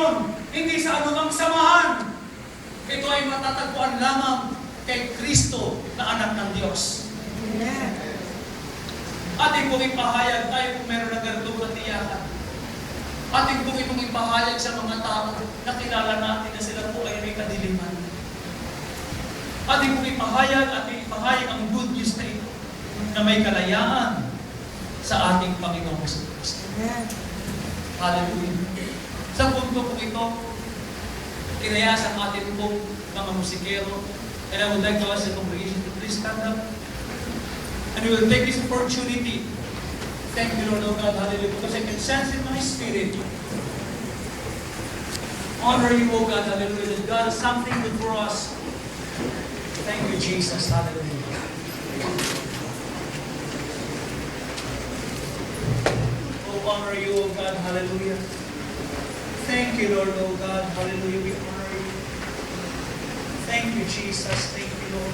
relihiyon, hindi sa anumang samahan. Ito ay matatagpuan lamang kay Kristo na anak ng Diyos. Ating pong ipahayag tayo kung meron ng ganitong katiyakan. Ating pong itong ipahayag sa mga tao na kilala natin na sila po ay may kadiliman. Ating pong ipahayag ang good news na ito na may kalayaan sa ating Panginoong Kristo. Hallelujah. Sa punto pong ito, inayas ang ating pong mga musikero. And I would like to ask the congregation to please stand up. And we will take this opportunity. Thank you, Lord, oh God, hallelujah, because I can sense in my spirit. Honor you, oh God, hallelujah, that God has something good for us. Thank you, Jesus, hallelujah. Oh, honor you, oh God, hallelujah. Thank you, Lord, oh God, hallelujah, we honor you. Thank you, Jesus, thank you, Lord.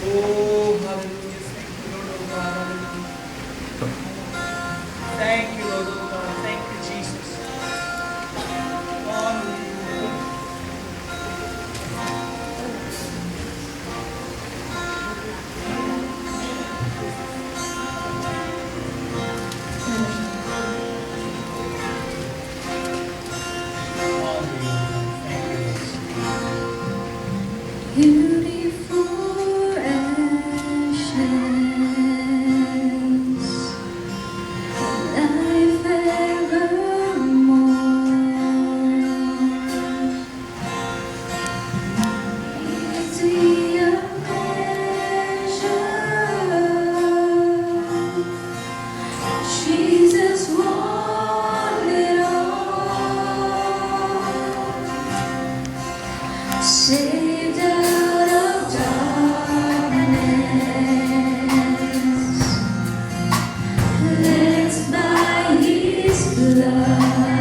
Oh, hallelujah. Thank you, Lord, oh God. Hallelujah. Thank you, Lord, oh God. Thank you, Jesus. Hallelujah. Beautiful ashes, life evermore. Beauty of measure, Jesus won it all. Saved out of darkness, cleansed by His blood.